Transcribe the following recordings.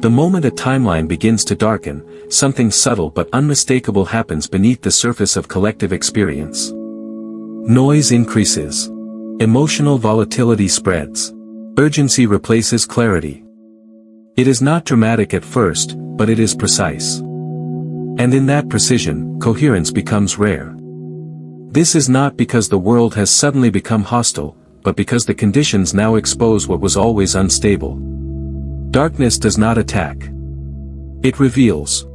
The moment a timeline begins to darken, something subtle but unmistakable happens beneath the surface of collective experience. Noise increases. Emotional volatility spreads. Urgency replaces clarity. It is not dramatic at first, but it is precise. And in that precision, coherence becomes rare. This is not because the world has suddenly become hostile, but because the conditions now expose what was always unstable. Darkness does not attack. It reveals.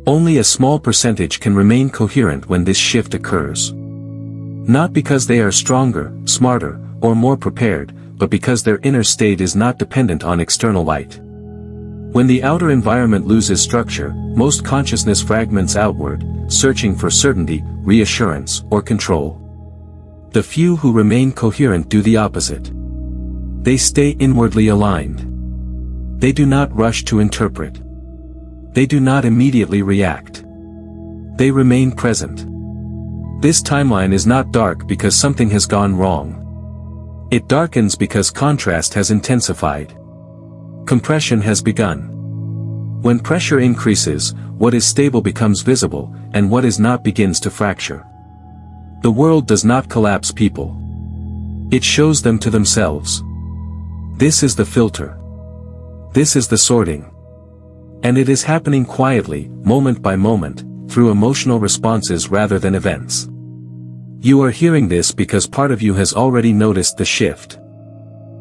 Only a small percentage can remain coherent when this shift occurs. Not because they are stronger, smarter, or more prepared, but because their inner state is not dependent on external light. When the outer environment loses structure, most consciousness fragments outward, searching for certainty, reassurance, or control. The few who remain coherent do the opposite. They stay inwardly aligned. They do not rush to interpret. They do not immediately react. They remain present. This timeline is not dark because something has gone wrong. It darkens because contrast has intensified. Compression has begun. When pressure increases, what is stable becomes visible, and what is not begins to fracture. The world does not collapse people. It shows them to themselves. This is the filter. This is the sorting. And it is happening quietly, moment by moment, through emotional responses rather than events. You are hearing this because part of you has already noticed the shift.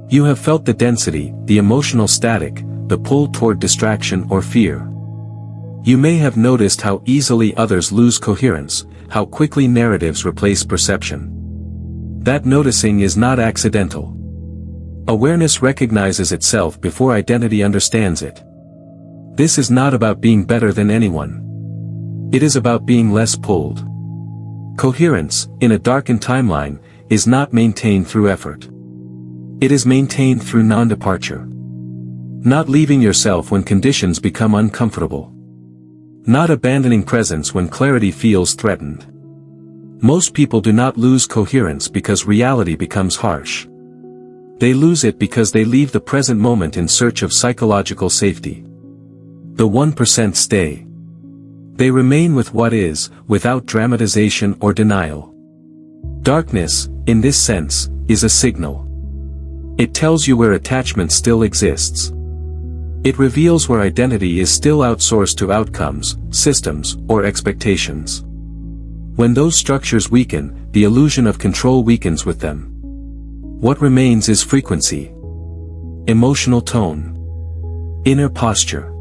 You have felt the density, the emotional static, the pull toward distraction or fear. You may have noticed how easily others lose coherence, how quickly narratives replace perception. That noticing is not accidental. Awareness recognizes itself before identity understands it. This is not about being better than anyone. It is about being less pulled. Coherence, in a darkened timeline, is not maintained through effort. It is maintained through non-departure. Not leaving yourself when conditions become uncomfortable. Not abandoning presence when clarity feels threatened. Most people do not lose coherence because reality becomes harsh. They lose it because they leave the present moment in search of psychological safety. The 1% stay. They remain with what is, without dramatization or denial. Darkness, in this sense, is a signal. It tells you where attachment still exists. It reveals where identity is still outsourced to outcomes, systems, or expectations. When those structures weaken, the illusion of control weakens with them. What remains is frequency. Emotional tone. Inner posture.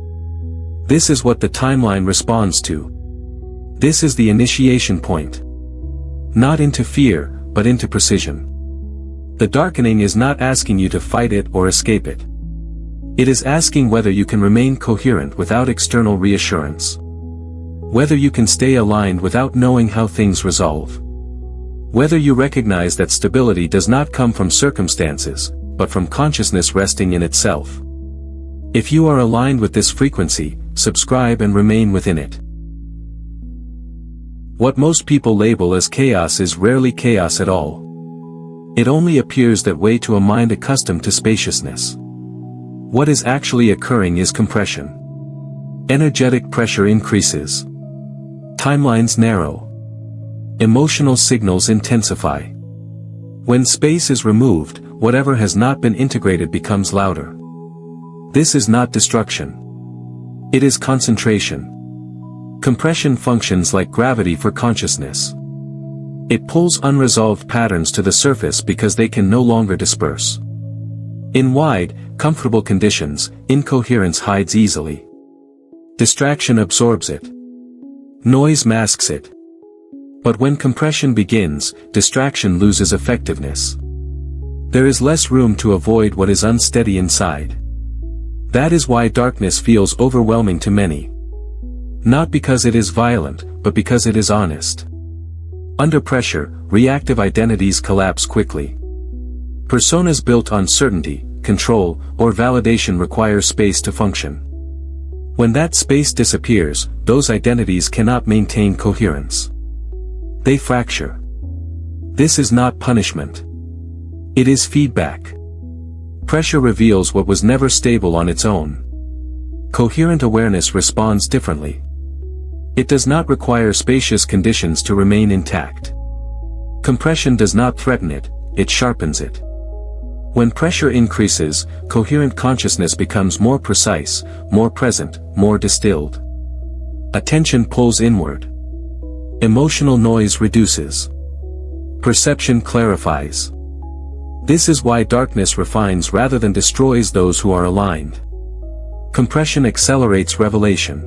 This is what the timeline responds to. This is the initiation point. Not into fear, but into precision. The darkening is not asking you to fight it or escape it. It is asking whether you can remain coherent without external reassurance. Whether you can stay aligned without knowing how things resolve. Whether you recognize that stability does not come from circumstances, but from consciousness resting in itself. If you are aligned with this frequency, subscribe and remain within it. What most people label as chaos is rarely chaos at all. It only appears that way to a mind accustomed to spaciousness. What is actually occurring is compression. Energetic pressure increases. Timelines narrow. Emotional signals intensify. When space is removed, whatever has not been integrated becomes louder. This is not destruction. It is concentration. Compression functions like gravity for consciousness. It pulls unresolved patterns to the surface because they can no longer disperse. In wide, comfortable conditions, incoherence hides easily. Distraction absorbs it. Noise masks it. But when compression begins, distraction loses effectiveness. There is less room to avoid what is unsteady inside. That is why darkness feels overwhelming to many. Not because it is violent, but because it is honest. Under pressure, reactive identities collapse quickly. Personas built on certainty, control, or validation require space to function. When that space disappears, those identities cannot maintain coherence. They fracture. This is not punishment. It is feedback. Pressure reveals what was never stable on its own. Coherent awareness responds differently. It does not require spacious conditions to remain intact. Compression does not threaten it, it sharpens it. When pressure increases, coherent consciousness becomes more precise, more present, more distilled. Attention pulls inward. Emotional noise reduces. Perception clarifies. This is why darkness refines rather than destroys those who are aligned. Compression accelerates revelation.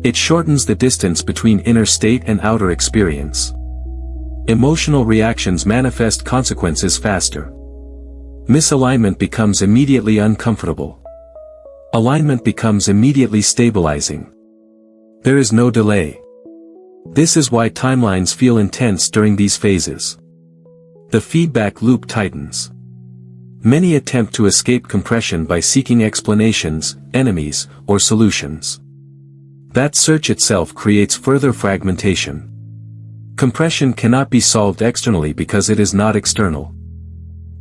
It shortens the distance between inner state and outer experience. Emotional reactions manifest consequences faster. Misalignment becomes immediately uncomfortable. Alignment becomes immediately stabilizing. There is no delay. This is why timelines feel intense during these phases. The feedback loop tightens. Many attempt to escape compression by seeking explanations, enemies, or solutions. That search itself creates further fragmentation. Compression cannot be solved externally because it is not external.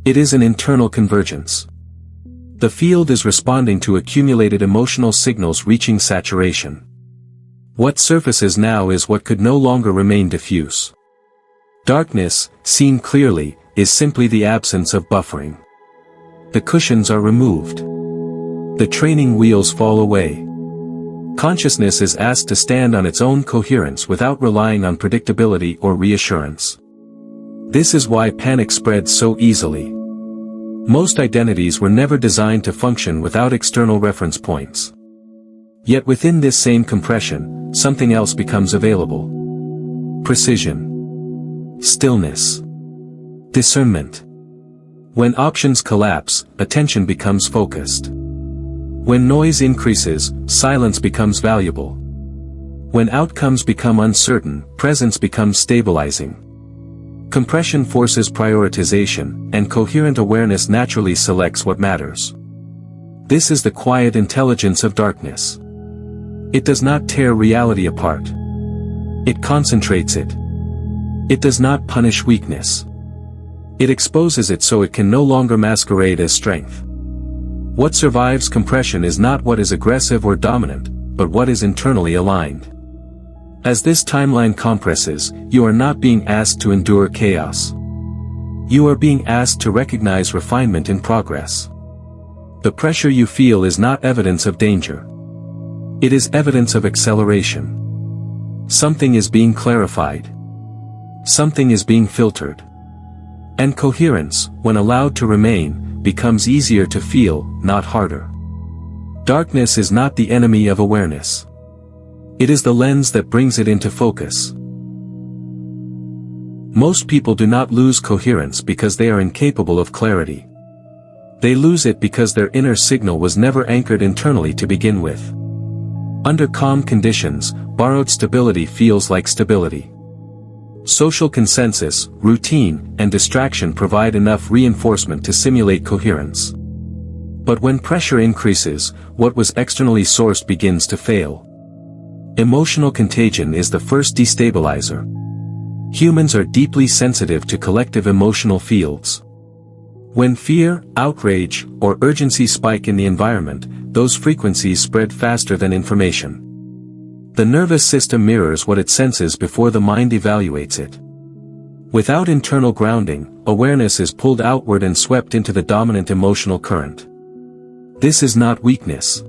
It is an internal convergence. The field is responding to accumulated emotional signals reaching saturation. What surfaces now is what could no longer remain diffuse. Darkness, seen clearly, is simply the absence of buffering. The cushions are removed. The training wheels fall away. Consciousness is asked to stand on its own coherence without relying on predictability or reassurance. This is why panic spreads so easily. Most identities were never designed to function without external reference points. Yet within this same compression, something else becomes available. Precision. Stillness. Discernment. When options collapse, attention becomes focused. When noise increases, silence becomes valuable. When outcomes become uncertain, presence becomes stabilizing. Compression forces prioritization, and coherent awareness naturally selects what matters. This is the quiet intelligence of darkness. It does not tear reality apart. It concentrates it. It does not punish weakness. It exposes it so it can no longer masquerade as strength. What survives compression is not what is aggressive or dominant, but what is internally aligned. As this timeline compresses, you are not being asked to endure chaos. You are being asked to recognize refinement in progress. The pressure you feel is not evidence of danger. It is evidence of acceleration. Something is being clarified. Something is being filtered. And coherence, when allowed to remain, becomes easier to feel, not harder. Darkness is not the enemy of awareness. It is the lens that brings it into focus. Most people do not lose coherence because they are incapable of clarity. They lose it because their inner signal was never anchored internally to begin with. Under calm conditions, borrowed stability feels like stability. Social consensus, routine, and distraction provide enough reinforcement to simulate coherence. But when pressure increases, what was externally sourced begins to fail. Emotional contagion is the first destabilizer. Humans are deeply sensitive to collective emotional fields. When fear, outrage, or urgency spike in the environment, those frequencies spread faster than information. The nervous system mirrors what it senses before the mind evaluates it. Without internal grounding, awareness is pulled outward and swept into the dominant emotional current. This is not weakness.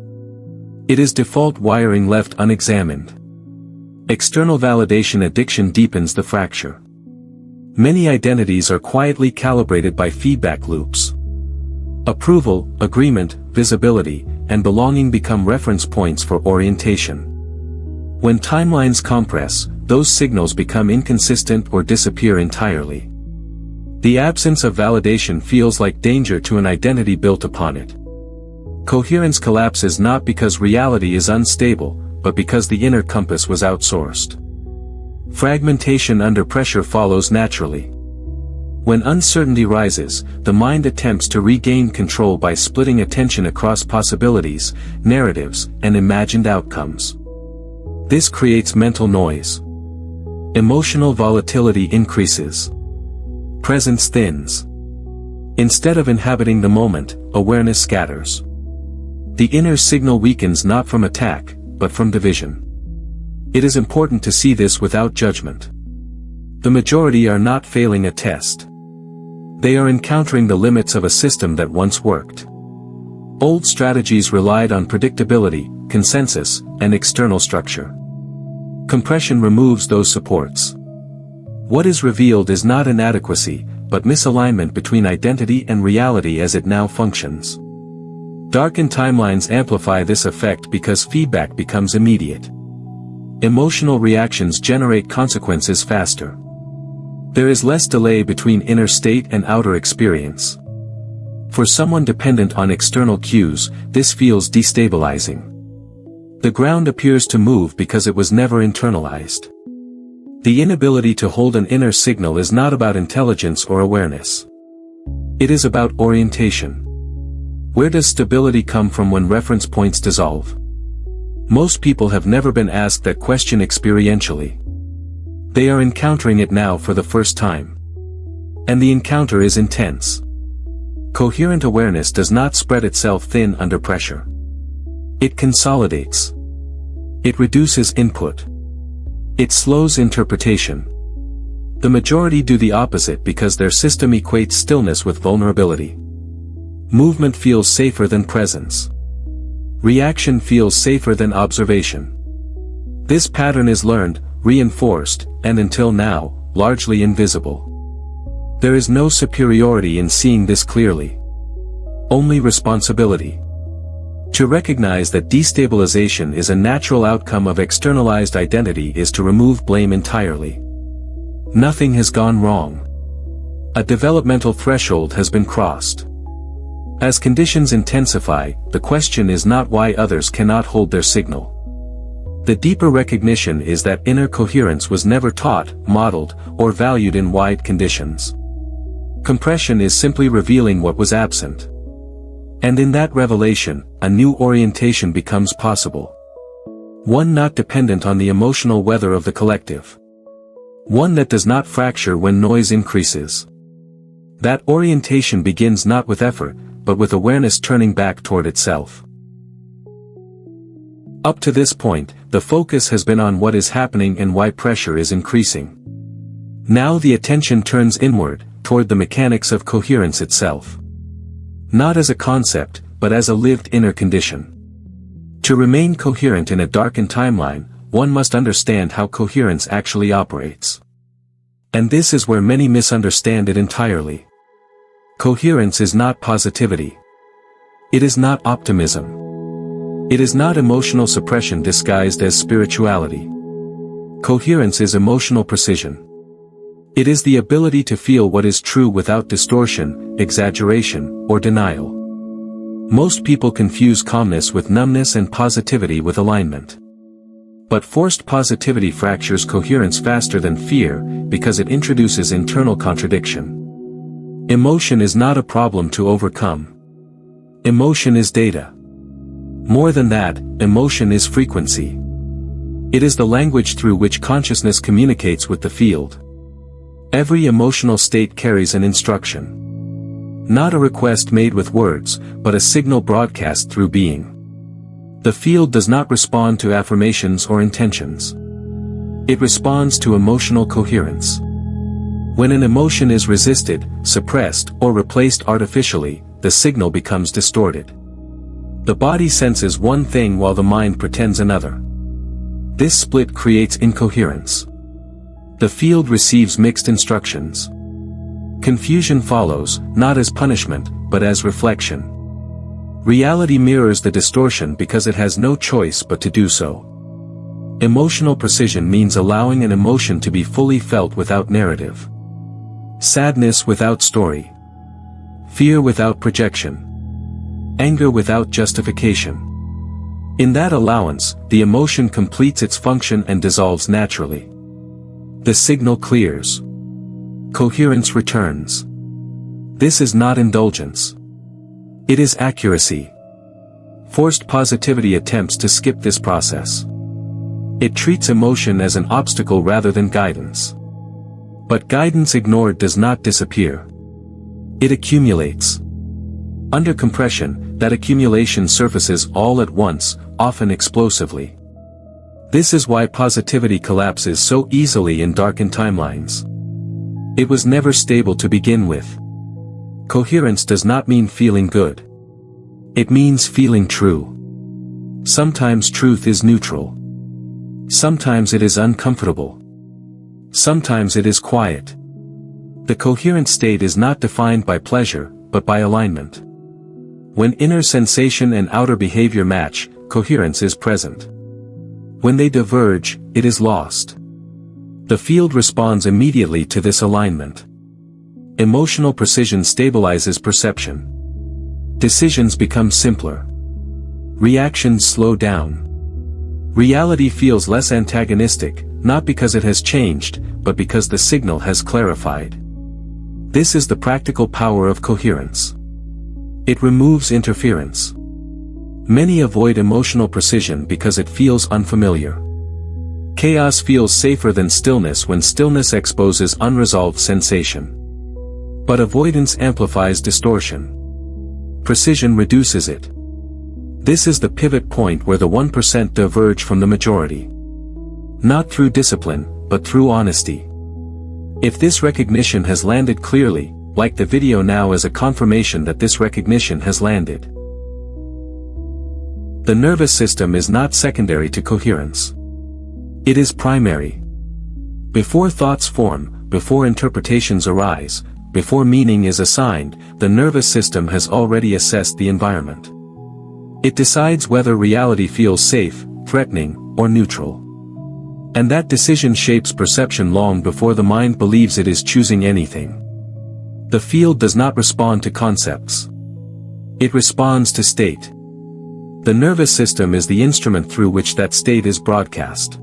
It is default wiring left unexamined. External validation addiction deepens the fracture. Many identities are quietly calibrated by feedback loops. Approval, agreement, visibility, and belonging become reference points for orientation. When timelines compress, those signals become inconsistent or disappear entirely. The absence of validation feels like danger to an identity built upon it. Coherence collapses not because reality is unstable, but because the inner compass was outsourced. Fragmentation under pressure follows naturally. When uncertainty rises, the mind attempts to regain control by splitting attention across possibilities, narratives, and imagined outcomes. This creates mental noise. Emotional volatility increases. Presence thins. Instead of inhabiting the moment, awareness scatters. The inner signal weakens not from attack, but from division. It is important to see this without judgment. The majority are not failing a test. They are encountering the limits of a system that once worked. Old strategies relied on predictability, consensus, and external structure. Compression removes those supports. What is revealed is not inadequacy, but misalignment between identity and reality as it now functions. Darkened timelines amplify this effect because feedback becomes immediate. Emotional reactions generate consequences faster. There is less delay between inner state and outer experience. For someone dependent on external cues, this feels destabilizing. The ground appears to move because it was never internalized. The inability to hold an inner signal is not about intelligence or awareness. It is about orientation. Where does stability come from when reference points dissolve? Most people have never been asked that question experientially. They are encountering it now for the first time. And the encounter is intense. Coherent awareness does not spread itself thin under pressure. It consolidates. It reduces input. It slows interpretation. The majority do the opposite because their system equates stillness with vulnerability. Movement feels safer than presence. Reaction feels safer than observation. This pattern is learned, reinforced, and until now, largely invisible. There is no superiority in seeing this clearly. Only responsibility. To recognize that destabilization is a natural outcome of externalized identity is to remove blame entirely. Nothing has gone wrong. A developmental threshold has been crossed. As conditions intensify, the question is not why others cannot hold their signal. The deeper recognition is that inner coherence was never taught, modeled, or valued in wide conditions. Compression is simply revealing what was absent. And in that revelation, a new orientation becomes possible. One not dependent on the emotional weather of the collective. One that does not fracture when noise increases. That orientation begins not with effort, but with awareness turning back toward itself. Up to this point, the focus has been on what is happening and why pressure is increasing. Now the attention turns inward, toward the mechanics of coherence itself. Not as a concept, but as a lived inner condition. To remain coherent in a darkened timeline, one must understand how coherence actually operates. And this is where many misunderstand it entirely. Coherence is not positivity. It is not optimism. It is not emotional suppression disguised as spirituality. Coherence is emotional precision. It is the ability to feel what is true without distortion, exaggeration, or denial. Most people confuse calmness with numbness and positivity with alignment. But forced positivity fractures coherence faster than fear, because it introduces internal contradiction. Emotion is not a problem to overcome. Emotion is data. More than that, emotion is frequency. It is the language through which consciousness communicates with the field. Every emotional state carries an instruction. Not a request made with words, but a signal broadcast through being. The field does not respond to affirmations or intentions. It responds to emotional coherence. When an emotion is resisted, suppressed, or replaced artificially, the signal becomes distorted. The body senses one thing while the mind pretends another. This split creates incoherence. The field receives mixed instructions. Confusion follows, not as punishment, but as reflection. Reality mirrors the distortion because it has no choice but to do so. Emotional precision means allowing an emotion to be fully felt without narrative. Sadness without story. Fear without projection. Anger without justification. In that allowance, the emotion completes its function and dissolves naturally. The signal clears. Coherence returns. This is not indulgence. It is accuracy. Forced positivity attempts to skip this process. It treats emotion as an obstacle rather than guidance. But guidance ignored does not disappear. It accumulates. Under compression, that accumulation surfaces all at once, often explosively. This is why positivity collapses so easily in darkened timelines. It was never stable to begin with. Coherence does not mean feeling good. It means feeling true. Sometimes truth is neutral. Sometimes it is uncomfortable. Sometimes it is quiet. The coherent state is not defined by pleasure, but by alignment. When inner sensation and outer behavior match, coherence is present. When they diverge, it is lost. The field responds immediately to this alignment. Emotional precision stabilizes perception. Decisions become simpler. Reactions slow down. Reality feels less antagonistic, not because it has changed, but because the signal has clarified. This is the practical power of coherence. It removes interference. Many avoid emotional precision because it feels unfamiliar. Chaos feels safer than stillness when stillness exposes unresolved sensation. But avoidance amplifies distortion. Precision reduces it. This is the pivot point where the 1% diverge from the majority. Not through discipline, but through honesty. If this recognition has landed clearly, like the video now as a confirmation that this recognition has landed. The nervous system is not secondary to coherence. It is primary. Before thoughts form, before interpretations arise, before meaning is assigned, the nervous system has already assessed the environment. It decides whether reality feels safe, threatening, or neutral. And that decision shapes perception long before the mind believes it is choosing anything. The field does not respond to concepts. It responds to state. The nervous system is the instrument through which that state is broadcast.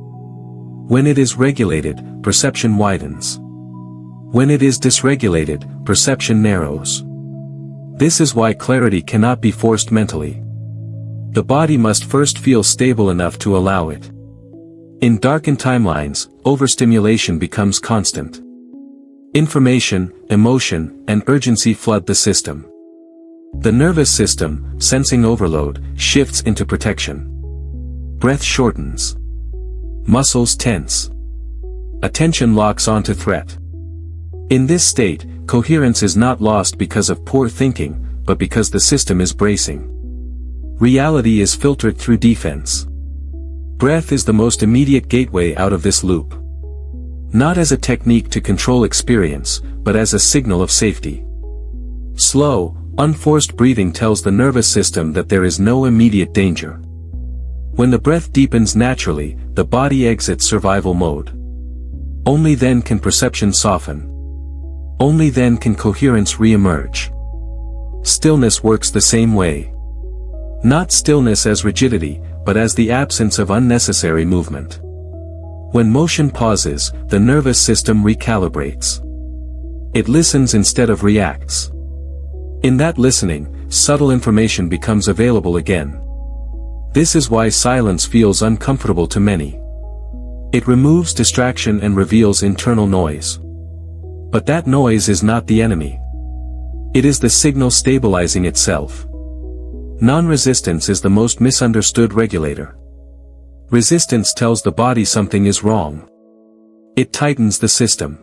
When it is regulated, perception widens. When it is dysregulated, perception narrows. This is why clarity cannot be forced mentally. The body must first feel stable enough to allow it. In darkened timelines, overstimulation becomes constant. Information, emotion, and urgency flood the system. The nervous system, sensing overload, shifts into protection. Breath shortens. Muscles tense. Attention locks onto threat. In this state, coherence is not lost because of poor thinking, but because the system is bracing. Reality is filtered through defense. Breath is the most immediate gateway out of this loop. Not as a technique to control experience, but as a signal of safety. Slow, unforced breathing tells the nervous system that there is no immediate danger. When the breath deepens naturally, the body exits survival mode. Only then can perception soften. Only then can coherence re-emerge. Stillness works the same way. Not stillness as rigidity, but as the absence of unnecessary movement. When motion pauses, the nervous system recalibrates. It listens instead of reacts. In that listening, subtle information becomes available again. This is why silence feels uncomfortable to many. It removes distraction and reveals internal noise. But that noise is not the enemy. It is the signal stabilizing itself. Non-resistance is the most misunderstood regulator. Resistance tells the body something is wrong. It tightens the system.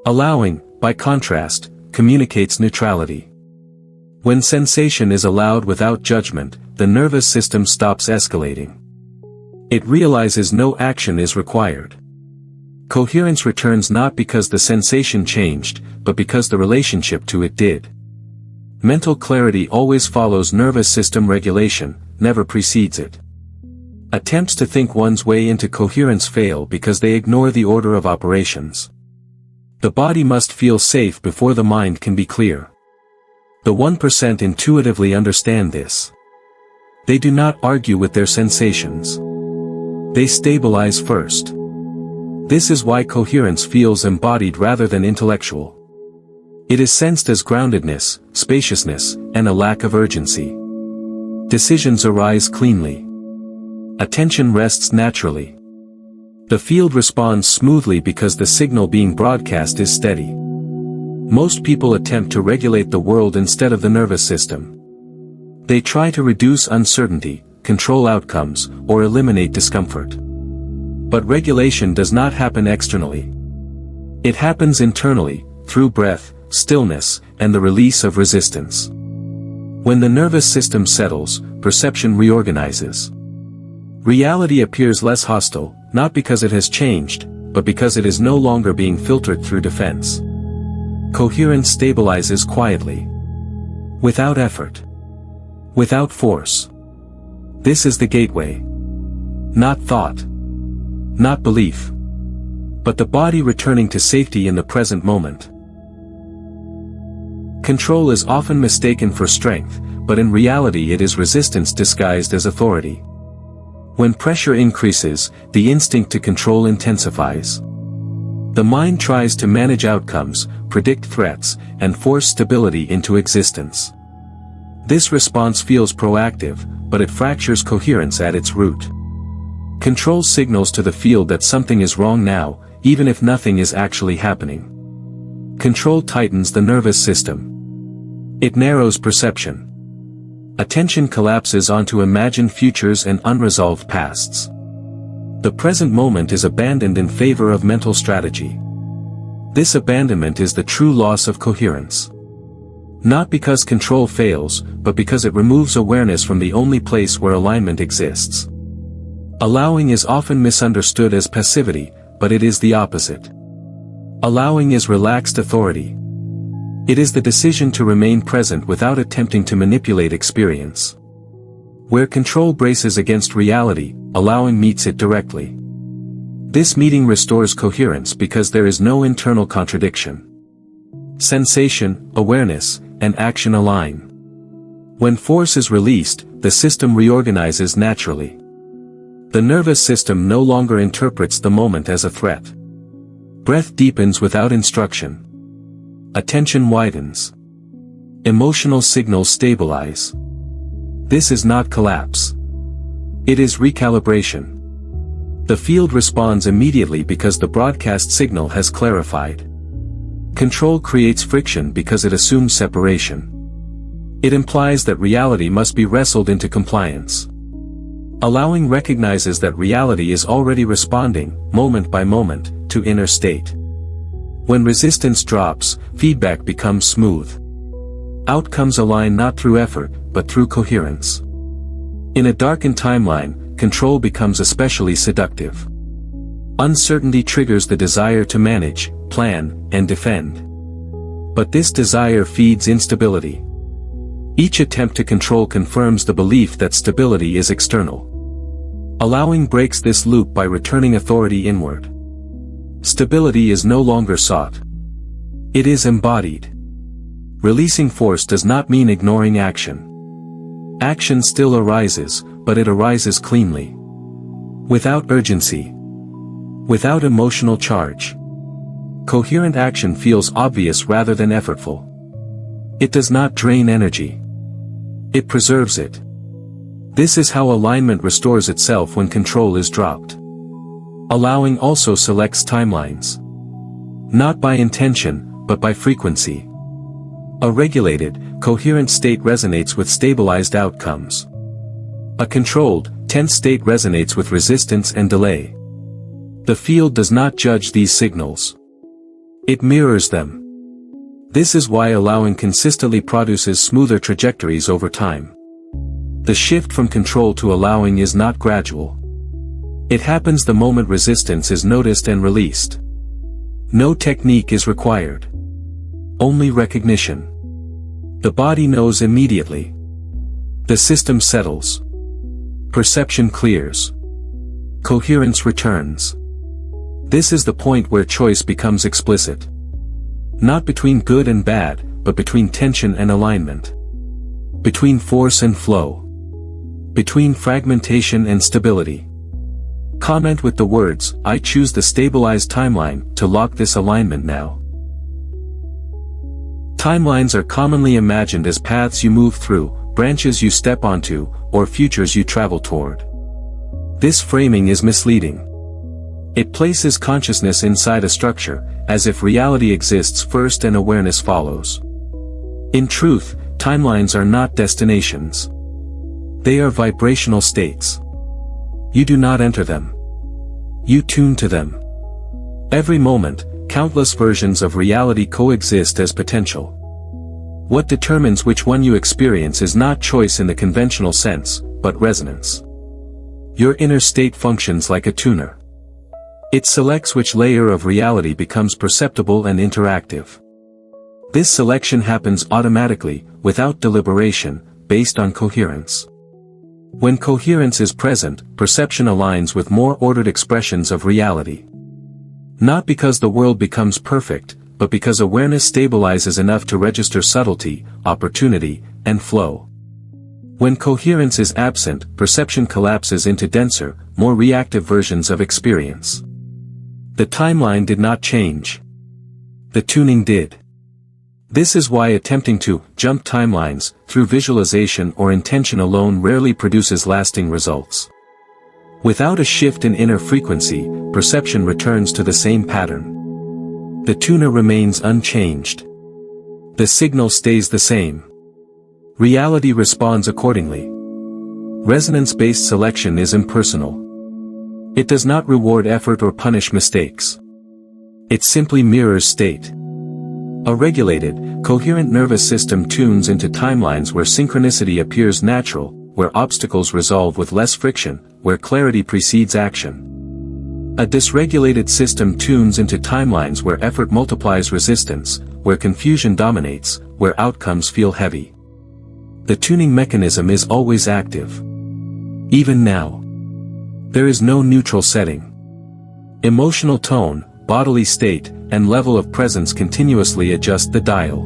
Allowing, by contrast, communicates neutrality. When sensation is allowed without judgment, the nervous system stops escalating. It realizes no action is required. Coherence returns not because the sensation changed, but because the relationship to it did. Mental clarity always follows nervous system regulation, never precedes it. Attempts to think one's way into coherence fail because they ignore the order of operations. The body must feel safe before the mind can be clear. The 1% intuitively understand this. They do not argue with their sensations. They stabilize first. This is why coherence feels embodied rather than intellectual. It is sensed as groundedness, spaciousness, and a lack of urgency. Decisions arise cleanly. Attention rests naturally. The field responds smoothly because the signal being broadcast is steady. Most people attempt to regulate the world instead of the nervous system. They try to reduce uncertainty, control outcomes, or eliminate discomfort. But regulation does not happen externally. It happens internally, through breath, stillness, and the release of resistance. When the nervous system settles, perception reorganizes. Reality appears less hostile, not because it has changed, but because it is no longer being filtered through defense. Coherence stabilizes quietly. Without effort. Without force. This is the gateway. Not thought. Not belief. But the body returning to safety in the present moment. Control is often mistaken for strength, but in reality it is resistance disguised as authority. When pressure increases, the instinct to control intensifies. The mind tries to manage outcomes, predict threats, and force stability into existence. This response feels proactive, but it fractures coherence at its root. Control signals to the field that something is wrong now, even if nothing is actually happening. Control tightens the nervous system. It narrows perception. Attention collapses onto imagined futures and unresolved pasts. The present moment is abandoned in favor of mental strategy. This abandonment is the true loss of coherence. Not because control fails, but because it removes awareness from the only place where alignment exists. Allowing is often misunderstood as passivity, but it is the opposite. Allowing is relaxed authority. It is the decision to remain present without attempting to manipulate experience. Where control braces against reality, allowing meets it directly. This meeting restores coherence because there is no internal contradiction. Sensation, awareness, and action align. When force is released, the system reorganizes naturally. The nervous system no longer interprets the moment as a threat. Breath deepens without instruction. Attention widens. Emotional signals stabilize. This is not collapse. It is recalibration. The field responds immediately because the broadcast signal has clarified. Control creates friction because it assumes separation. It implies that reality must be wrestled into compliance. Allowing recognizes that reality is already responding, moment by moment, to inner state. When resistance drops, feedback becomes smooth. Outcomes align not through effort, but through coherence. In a darkened timeline, control becomes especially seductive. Uncertainty triggers the desire to manage, plan, and defend. But this desire feeds instability. Each attempt to control confirms the belief that stability is external. Allowing breaks this loop by returning authority inward. Stability is no longer sought. It is embodied. Releasing force does not mean ignoring action. Action still arises, but it arises cleanly. Without urgency. Without emotional charge. Coherent action feels obvious rather than effortful. It does not drain energy. It preserves it. This is how alignment restores itself when control is dropped. Allowing also selects timelines. Not by intention, but by frequency. A regulated, coherent state resonates with stabilized outcomes. A controlled, tense state resonates with resistance and delay. The field does not judge these signals. It mirrors them. This is why allowing consistently produces smoother trajectories over time. The shift from control to allowing is not gradual. It happens the moment resistance is noticed and released. No technique is required. Only recognition. The body knows immediately. The system settles. Perception clears. Coherence returns. This is the point where choice becomes explicit. Not between good and bad, but between tension and alignment. Between force and flow. Between fragmentation and stability. Comment with the words, "I choose the stabilized timeline," to lock this alignment now. Timelines are commonly imagined as paths you move through, branches you step onto, or futures you travel toward. This framing is misleading. It places consciousness inside a structure, as if reality exists first and awareness follows. In truth, timelines are not destinations. They are vibrational states. You do not enter them. You tune to them. Every moment, countless versions of reality coexist as potential. What determines which one you experience is not choice in the conventional sense, but resonance. Your inner state functions like a tuner. It selects which layer of reality becomes perceptible and interactive. This selection happens automatically, without deliberation, based on coherence. When coherence is present, perception aligns with more ordered expressions of reality. Not because the world becomes perfect, but because awareness stabilizes enough to register subtlety, opportunity, and flow. When coherence is absent, perception collapses into denser, more reactive versions of experience. The timeline did not change. The tuning did. This is why attempting to jump timelines through visualization or intention alone rarely produces lasting results. Without a shift in inner frequency, perception returns to the same pattern. The tuner remains unchanged. The signal stays the same. Reality responds accordingly. Resonance-based selection is impersonal. It does not reward effort or punish mistakes. It simply mirrors state. A regulated, coherent nervous system tunes into timelines where synchronicity appears natural, where obstacles resolve with less friction, where clarity precedes action. A dysregulated system tunes into timelines where effort multiplies resistance, where confusion dominates, where outcomes feel heavy. The tuning mechanism is always active. Even now. There is no neutral setting. Emotional tone, bodily state, and level of presence continuously adjust the dial.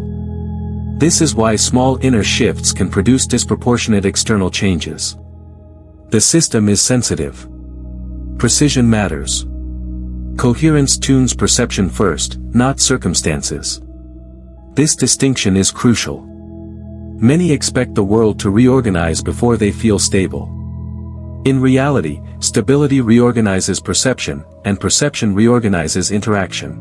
This is why small inner shifts can produce disproportionate external changes. The system is sensitive. Precision matters. Coherence tunes perception first, not circumstances. This distinction is crucial. Many expect the world to reorganize before they feel stable. In reality, stability reorganizes perception, and perception reorganizes interaction.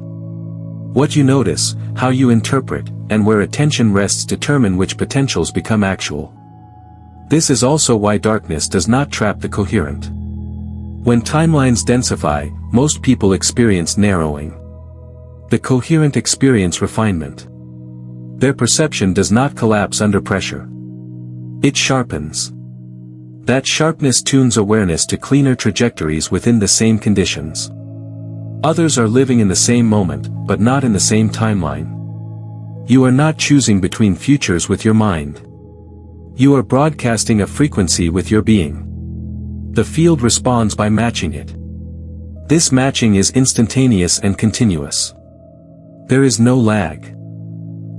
What you notice, how you interpret, and where attention rests determine which potentials become actual. This is also why darkness does not trap the coherent. When timelines densify, most people experience narrowing. The coherent experience refinement. Their perception does not collapse under pressure. It sharpens. That sharpness tunes awareness to cleaner trajectories within the same conditions. Others are living in the same moment, but not in the same timeline. You are not choosing between futures with your mind. You are broadcasting a frequency with your being. The field responds by matching it. This matching is instantaneous and continuous. There is no lag.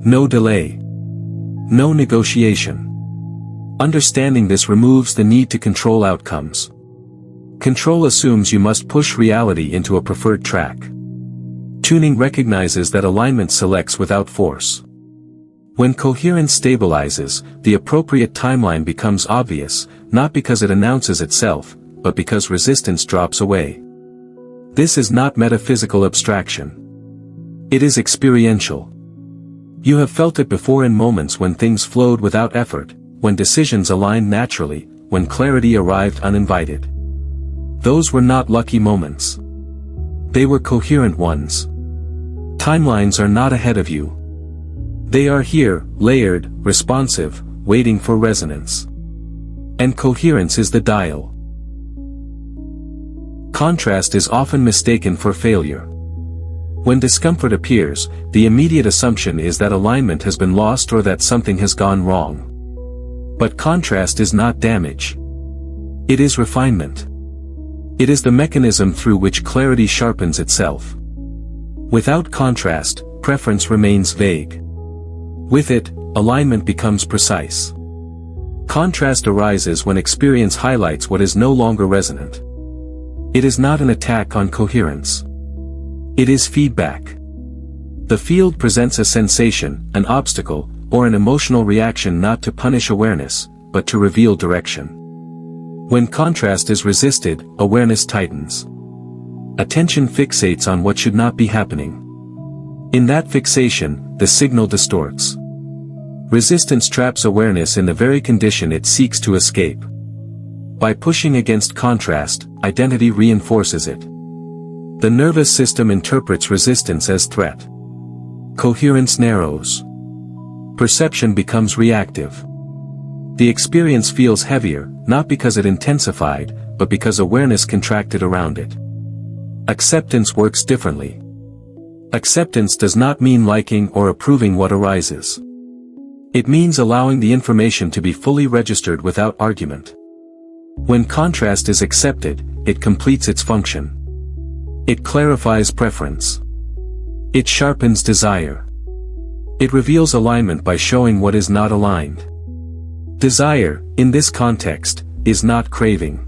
No delay. No negotiation. Understanding this removes the need to control outcomes. Control assumes you must push reality into a preferred track. Tuning recognizes that alignment selects without force. When coherence stabilizes, the appropriate timeline becomes obvious, not because it announces itself, but because resistance drops away. This is not metaphysical abstraction. It is experiential. You have felt it before in moments when things flowed without effort, when decisions aligned naturally, when clarity arrived uninvited. Those were not lucky moments. They were coherent ones. Timelines are not ahead of you. They are here, layered, responsive, waiting for resonance. And coherence is the dial. Contrast is often mistaken for failure. When discomfort appears, the immediate assumption is that alignment has been lost or that something has gone wrong. But contrast is not damage. It is refinement. It is the mechanism through which clarity sharpens itself. Without contrast, preference remains vague. With it, alignment becomes precise. Contrast arises when experience highlights what is no longer resonant. It is not an attack on coherence. It is feedback. The field presents a sensation, an obstacle, or an emotional reaction not to punish awareness, but to reveal direction. When contrast is resisted, awareness tightens. Attention fixates on what should not be happening. In that fixation, the signal distorts. Resistance traps awareness in the very condition it seeks to escape. By pushing against contrast, identity reinforces it. The nervous system interprets resistance as threat. Coherence narrows. Perception becomes reactive. The experience feels heavier, not because it intensified, but because awareness contracted around it. Acceptance works differently. Acceptance does not mean liking or approving what arises. It means allowing the information to be fully registered without argument. When contrast is accepted, it completes its function. It clarifies preference. It sharpens desire. It reveals alignment by showing what is not aligned. Desire, in this context, is not craving.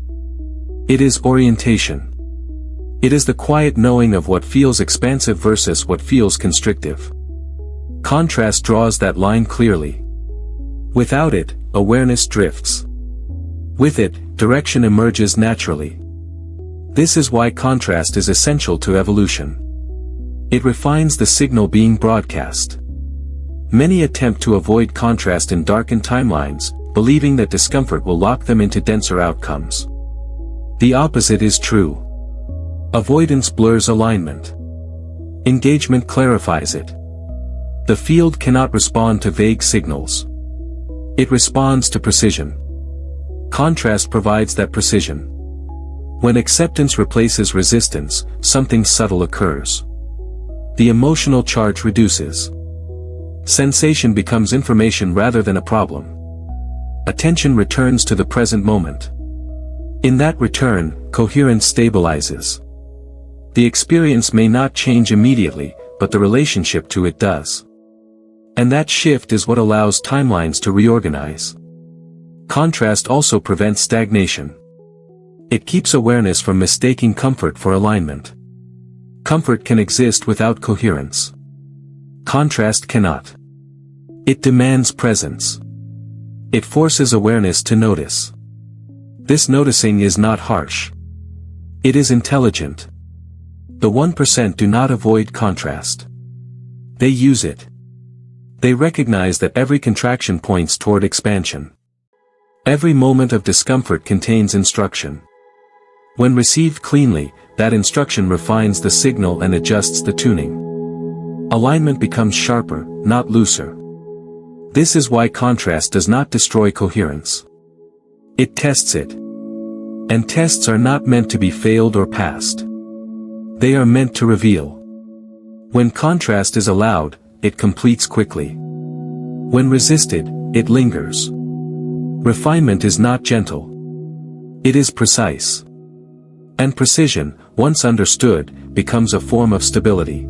It is orientation. It is the quiet knowing of what feels expansive versus what feels constrictive. Contrast draws that line clearly. Without it, awareness drifts. With it, direction emerges naturally. This is why contrast is essential to evolution. It refines the signal being broadcast. Many attempt to avoid contrast in darkened timelines, believing that discomfort will lock them into denser outcomes. The opposite is true. Avoidance blurs alignment. Engagement clarifies it. The field cannot respond to vague signals. It responds to precision. Contrast provides that precision. When acceptance replaces resistance, something subtle occurs. The emotional charge reduces. Sensation becomes information rather than a problem. Attention returns to the present moment. In that return, coherence stabilizes. The experience may not change immediately, but the relationship to it does. And that shift is what allows timelines to reorganize. Contrast also prevents stagnation. It keeps awareness from mistaking comfort for alignment. Comfort can exist without coherence. Contrast cannot. It demands presence. It forces awareness to notice. This noticing is not harsh. It is intelligent. The 1% do not avoid contrast. They use it. They recognize that every contraction points toward expansion. Every moment of discomfort contains instruction. When received cleanly, that instruction refines the signal and adjusts the tuning. Alignment becomes sharper, not looser. This is why contrast does not destroy coherence. It tests it. And tests are not meant to be failed or passed. They are meant to reveal. When contrast is allowed, it completes quickly. When resisted, it lingers. Refinement is not gentle. It is precise. And precision, once understood, becomes a form of stability.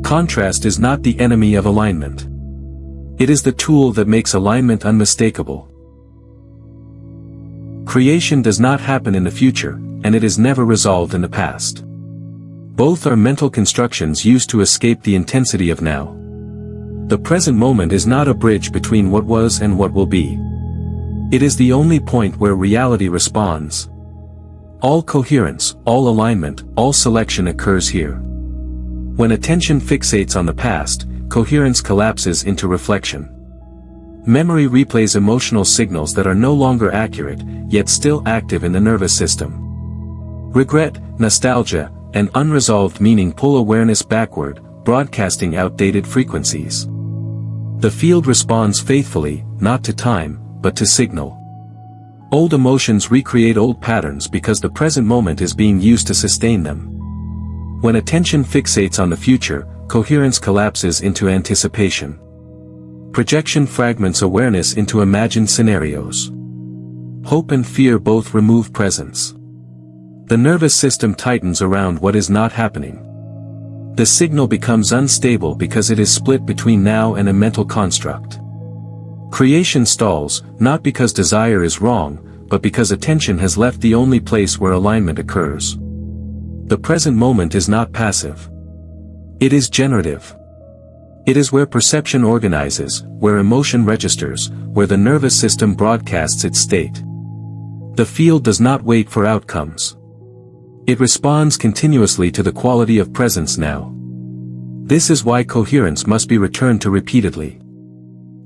Contrast is not the enemy of alignment. It is the tool that makes alignment unmistakable. Creation does not happen in the future, and it is never resolved in the past. Both are mental constructions used to escape the intensity of now. The present moment is not a bridge between what was and what will be. It is the only point where reality responds. All coherence, all alignment, all selection occurs here. When attention fixates on the past, coherence collapses into reflection. Memory replays emotional signals that are no longer accurate, yet still active in the nervous system. Regret, nostalgia, and unresolved meaning pull awareness backward, broadcasting outdated frequencies. The field responds faithfully, not to time, but to signal. Old emotions recreate old patterns because the present moment is being used to sustain them. When attention fixates on the future, coherence collapses into anticipation. Projection fragments awareness into imagined scenarios. Hope and fear both remove presence. The nervous system tightens around what is not happening. The signal becomes unstable because it is split between now and a mental construct. Creation stalls, not because desire is wrong, but because attention has left the only place where alignment occurs. The present moment is not passive. It is generative. It is where perception organizes, where emotion registers, where the nervous system broadcasts its state. The field does not wait for outcomes. It responds continuously to the quality of presence now. This is why coherence must be returned to repeatedly.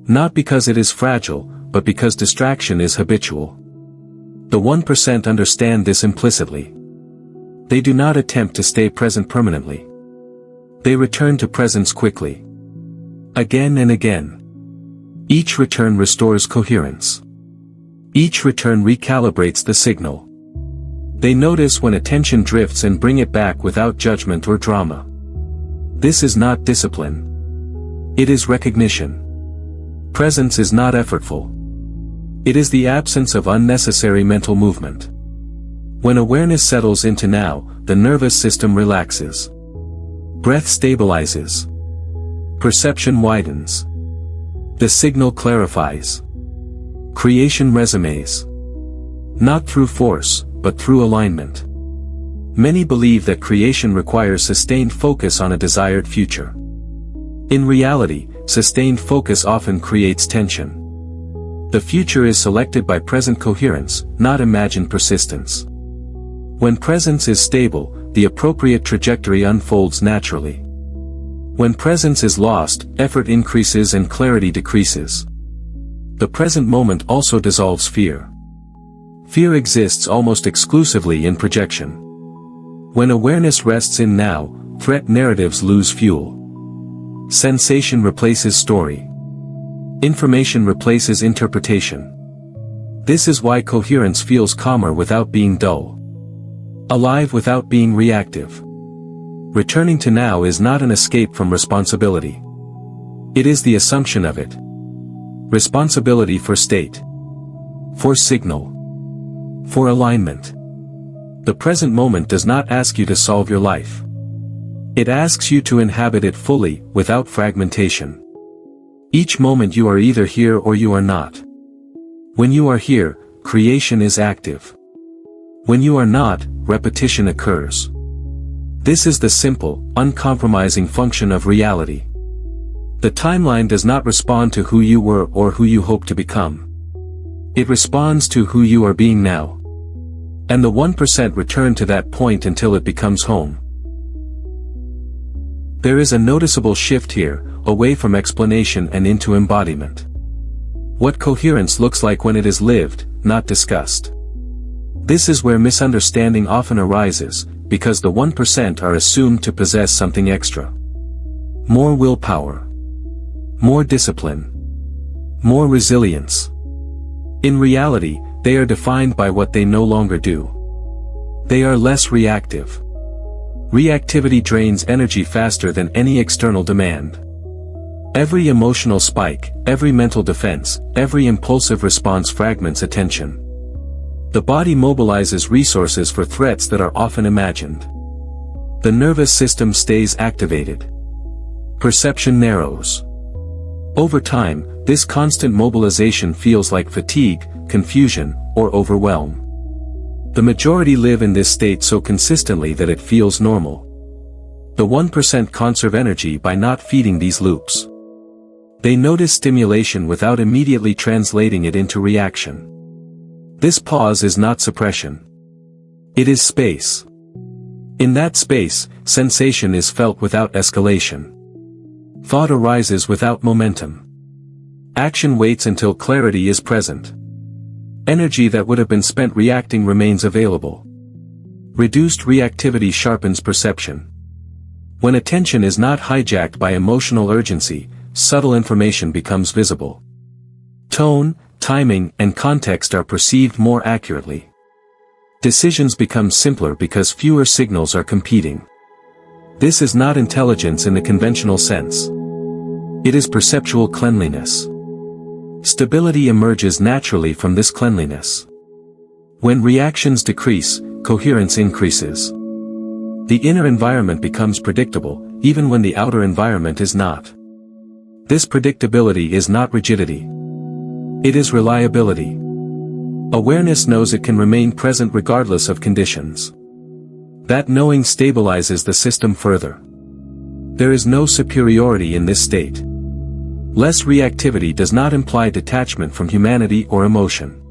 Not because it is fragile, but because distraction is habitual. The 1% understand this implicitly. They do not attempt to stay present permanently. They return to presence quickly. Again and again. Each return restores coherence. Each return recalibrates the signal. They notice when attention drifts and bring it back without judgment or drama. This is not discipline. It is recognition. Presence is not effortful. It is the absence of unnecessary mental movement. When awareness settles into now, the nervous system relaxes. Breath stabilizes. Perception widens. The signal clarifies. Creation resumes. Not through force, but through alignment. Many believe that creation requires sustained focus on a desired future. In reality, sustained focus often creates tension. The future is selected by present coherence, not imagined persistence. When presence is stable, the appropriate trajectory unfolds naturally. When presence is lost, effort increases and clarity decreases. The present moment also dissolves fear. Fear exists almost exclusively in projection. When awareness rests in now, threat narratives lose fuel. Sensation replaces story. Information replaces interpretation. This is why coherence feels calmer without being dull. Alive without being reactive. Returning to now is not an escape from responsibility. It is the assumption of it. Responsibility for state. For signal. For alignment. The present moment does not ask you to solve your life. It asks you to inhabit it fully, without fragmentation. Each moment you are either here or you are not. When you are here, creation is active. When you are not, repetition occurs. This is the simple, uncompromising function of reality. The timeline does not respond to who you were or who you hope to become. It responds to who you are being now. And the 1% return to that point until it becomes home. There is a noticeable shift here, away from explanation and into embodiment. What coherence looks like when it is lived, not discussed. This is where misunderstanding often arises, because the 1% are assumed to possess something extra. More willpower. More discipline. More resilience. In reality, they are defined by what they no longer do. They are less reactive. Reactivity drains energy faster than any external demand. Every emotional spike, every mental defense, every impulsive response fragments attention. The body mobilizes resources for threats that are often imagined. The nervous system stays activated. Perception narrows. Over time, this constant mobilization feels like fatigue, confusion, or overwhelm. The majority live in this state so consistently that it feels normal. The 1% conserve energy by not feeding these loops. They notice stimulation without immediately translating it into reaction. This pause is not suppression. It is space. In that space, sensation is felt without escalation. Thought arises without momentum. Action waits until clarity is present. Energy that would have been spent reacting remains available. Reduced reactivity sharpens perception. When attention is not hijacked by emotional urgency, subtle information becomes visible. Tone, timing, and context are perceived more accurately. Decisions become simpler because fewer signals are competing. This is not intelligence in the conventional sense. It is perceptual cleanliness. Stability emerges naturally from this cleanliness. When reactions decrease, coherence increases. The inner environment becomes predictable, even when the outer environment is not. This predictability is not rigidity. It is reliability. Awareness knows it can remain present regardless of conditions. That knowing stabilizes the system further. There is no superiority in this state. Less reactivity does not imply detachment from humanity or emotion.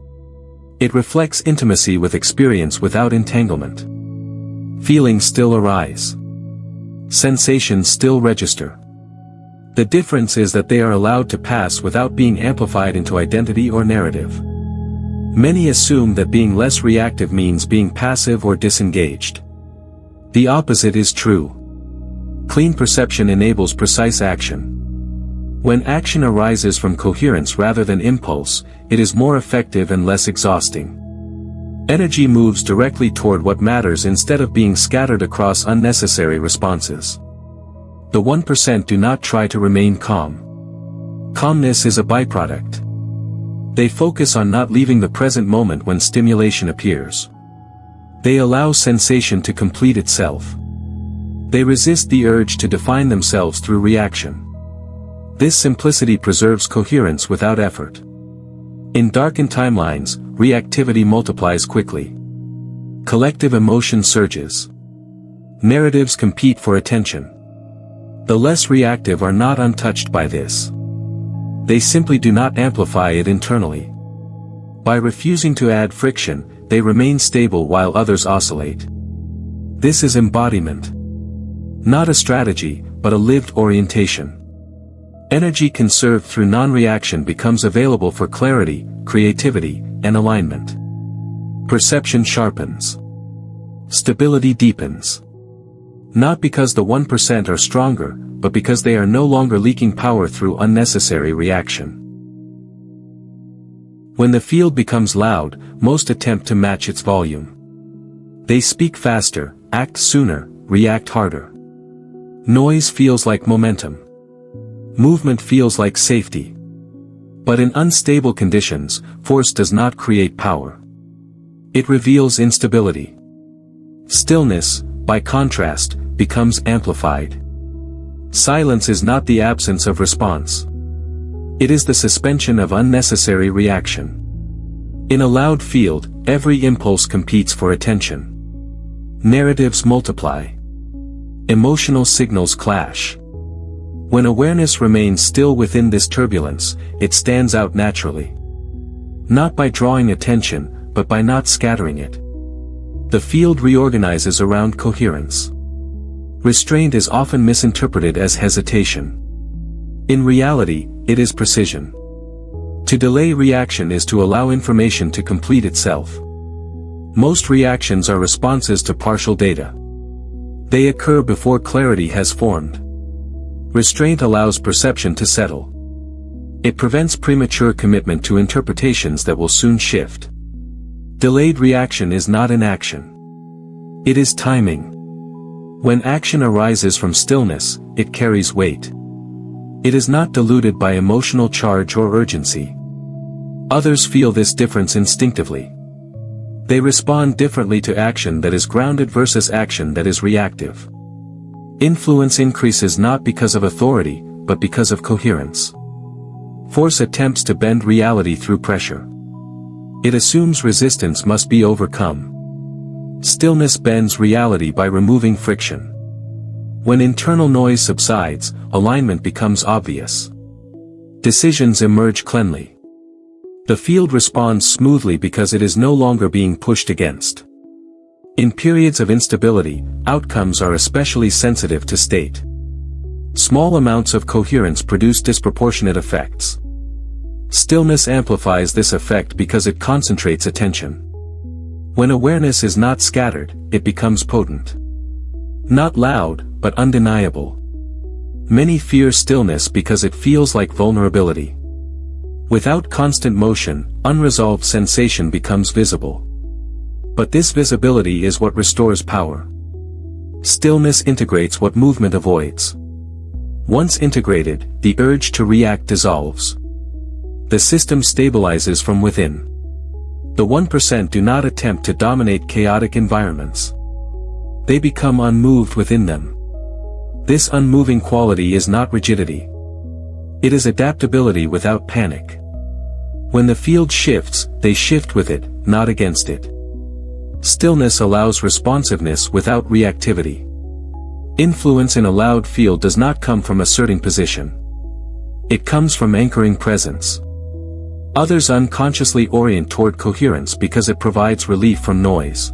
It reflects intimacy with experience without entanglement. Feelings still arise. Sensations still register. The difference is that they are allowed to pass without being amplified into identity or narrative. Many assume that being less reactive means being passive or disengaged. The opposite is true. Clean perception enables precise action. When action arises from coherence rather than impulse, it is more effective and less exhausting. Energy moves directly toward what matters instead of being scattered across unnecessary responses. The 1% do not try to remain calm. Calmness is a byproduct. They focus on not leaving the present moment when stimulation appears. They allow sensation to complete itself. They resist the urge to define themselves through reaction. This simplicity preserves coherence without effort. In darkened timelines, reactivity multiplies quickly. Collective emotion surges. Narratives compete for attention. The less reactive are not untouched by this. They simply do not amplify it internally. By refusing to add friction, they remain stable while others oscillate. This is embodiment. Not a strategy, but a lived orientation. Energy conserved through non-reaction becomes available for clarity, creativity, and alignment. Perception sharpens. Stability deepens. Not because the 1% are stronger, but because they are no longer leaking power through unnecessary reaction. When the field becomes loud, most attempt to match its volume. They speak faster, act sooner, react harder. Noise feels like momentum. Movement feels like safety. But in unstable conditions, force does not create power. It reveals instability. Stillness, by contrast, becomes amplified. Silence is not the absence of response. It is the suspension of unnecessary reaction. In a loud field, every impulse competes for attention. Narratives multiply. Emotional signals clash. When awareness remains still within this turbulence, it stands out naturally. Not by drawing attention, but by not scattering it. The field reorganizes around coherence. Restraint is often misinterpreted as hesitation. In reality, it is precision. To delay reaction is to allow information to complete itself. Most reactions are responses to partial data. They occur before clarity has formed. Restraint allows perception to settle. It prevents premature commitment to interpretations that will soon shift. Delayed reaction is not inaction. It is timing. When action arises from stillness, it carries weight. It is not diluted by emotional charge or urgency. Others feel this difference instinctively. They respond differently to action that is grounded versus action that is reactive. Influence increases not because of authority, but because of coherence. Force attempts to bend reality through pressure. It assumes resistance must be overcome. Stillness bends reality by removing friction. When internal noise subsides, alignment becomes obvious. Decisions emerge cleanly. The field responds smoothly because it is no longer being pushed against. In periods of instability, outcomes are especially sensitive to state. Small amounts of coherence produce disproportionate effects. Stillness amplifies this effect because it concentrates attention. When awareness is not scattered, it becomes potent. Not loud, but undeniable. Many fear stillness because it feels like vulnerability. Without constant motion, unresolved sensation becomes visible. But this visibility is what restores power. Stillness integrates what movement avoids. Once integrated, the urge to react dissolves. The system stabilizes from within. The 1% do not attempt to dominate chaotic environments. They become unmoved within them. This unmoving quality is not rigidity. It is adaptability without panic. When the field shifts, they shift with it, not against it. Stillness allows responsiveness without reactivity. Influence in a loud field does not come from asserting position. It comes from anchoring presence. Others unconsciously orient toward coherence because it provides relief from noise.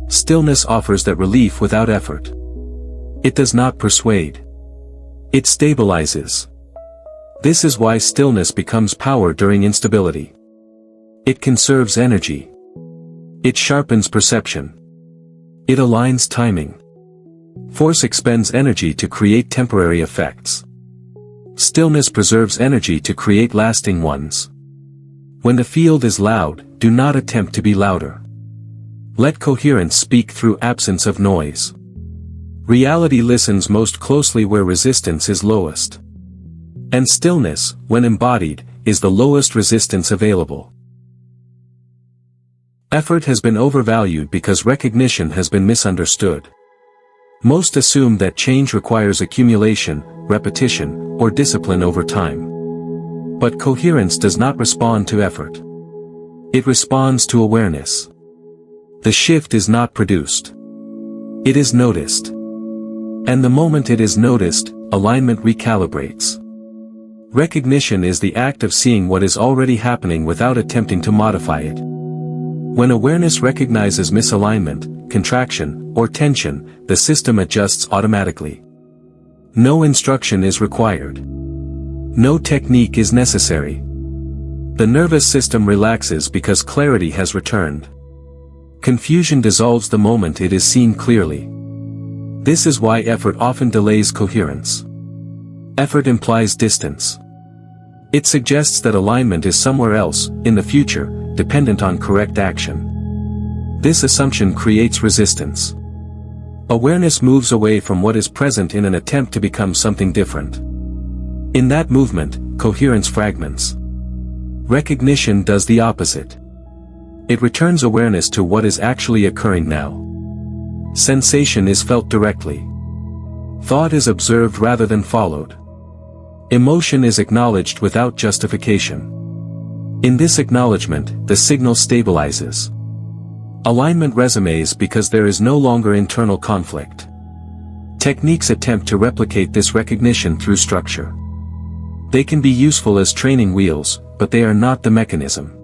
Stillness offers that relief without effort. It does not persuade. It stabilizes. This is why stillness becomes power during instability. It conserves energy. It sharpens perception. It aligns timing. Force expends energy to create temporary effects. Stillness preserves energy to create lasting ones. When the field is loud, do not attempt to be louder. Let coherence speak through absence of noise. Reality listens most closely where resistance is lowest. And stillness, when embodied, is the lowest resistance available. Effort has been overvalued because recognition has been misunderstood. Most assume that change requires accumulation, repetition, or discipline over time. But coherence does not respond to effort. It responds to awareness. The shift is not produced. It is noticed. And the moment it is noticed, alignment recalibrates. Recognition is the act of seeing what is already happening without attempting to modify it. When awareness recognizes misalignment, contraction, or tension, the system adjusts automatically. No instruction is required. No technique is necessary. The nervous system relaxes because clarity has returned. Confusion dissolves the moment it is seen clearly. This is why effort often delays coherence. Effort implies distance. It suggests that alignment is somewhere else, in the future, dependent on correct action. This assumption creates resistance. Awareness moves away from what is present in an attempt to become something different. In that movement, coherence fragments. Recognition does the opposite. It returns awareness to what is actually occurring now. Sensation is felt directly. Thought is observed rather than followed. Emotion is acknowledged without justification. In this acknowledgement, the signal stabilizes. Alignment resumes because there is no longer internal conflict. Techniques attempt to replicate this recognition through structure. They can be useful as training wheels, but they are not the mechanism.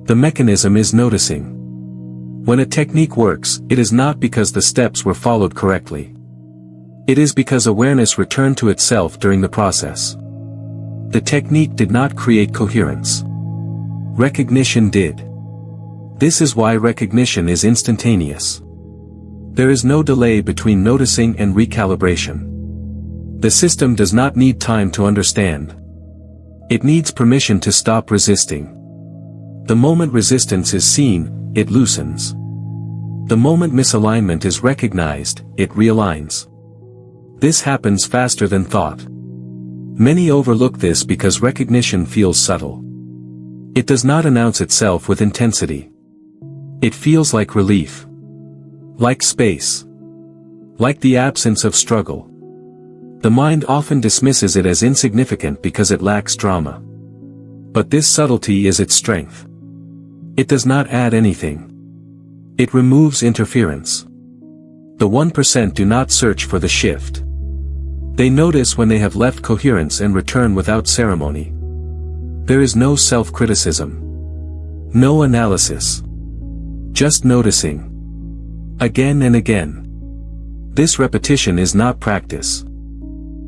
The mechanism is noticing. When a technique works, it is not because the steps were followed correctly. It is because awareness returned to itself during the process. The technique did not create coherence. Recognition did. This is why recognition is instantaneous. There is no delay between noticing and recalibration. The system does not need time to understand. It needs permission to stop resisting. The moment resistance is seen, it loosens. The moment misalignment is recognized, it realigns. This happens faster than thought. Many overlook this because recognition feels subtle. It does not announce itself with intensity. It feels like relief. Like space. Like the absence of struggle. The mind often dismisses it as insignificant because it lacks drama. But this subtlety is its strength. It does not add anything. It removes interference. The 1% do not search for the shift. They notice when they have left coherence and return without ceremony. There is no self-criticism. No analysis. Just noticing. Again and again. This repetition is not practice.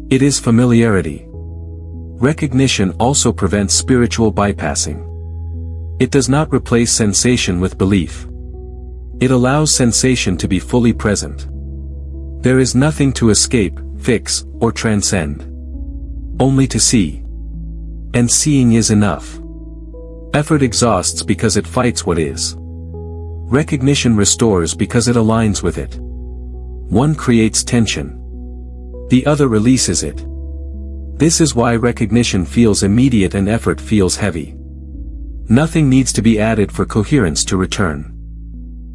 It is familiarity. Recognition also prevents spiritual bypassing. It does not replace sensation with belief. It allows sensation to be fully present. There is nothing to escape, fix, or transcend. Only to see. And seeing is enough. Effort exhausts because it fights what is. Recognition restores because it aligns with it. One creates tension. The other releases it. This is why recognition feels immediate and effort feels heavy. Nothing needs to be added for coherence to return.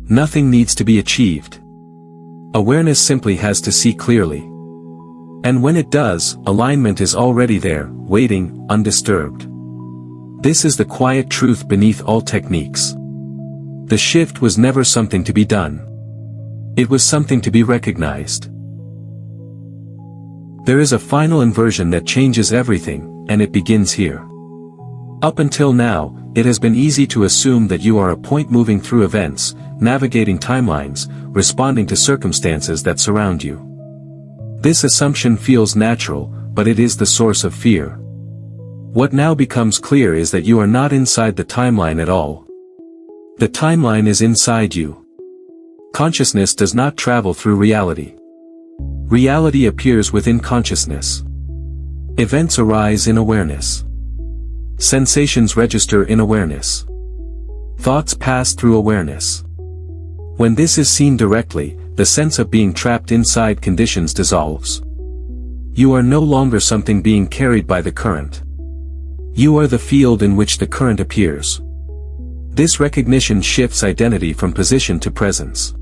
Nothing needs to be achieved. Awareness simply has to see clearly. And when it does, alignment is already there, waiting, undisturbed. This is the quiet truth beneath all techniques. The shift was never something to be done. It was something to be recognized. There is a final inversion that changes everything, and it begins here. Up until now, it has been easy to assume that you are a point moving through events, navigating timelines, responding to circumstances that surround you. This assumption feels natural, but it is the source of fear. What now becomes clear is that you are not inside the timeline at all. The timeline is inside you. Consciousness does not travel through reality. Reality appears within consciousness. Events arise in awareness. Sensations register in awareness. Thoughts pass through awareness. When this is seen directly, the sense of being trapped inside conditions dissolves. You are no longer something being carried by the current. You are the field in which the current appears. This recognition shifts identity from position to presence.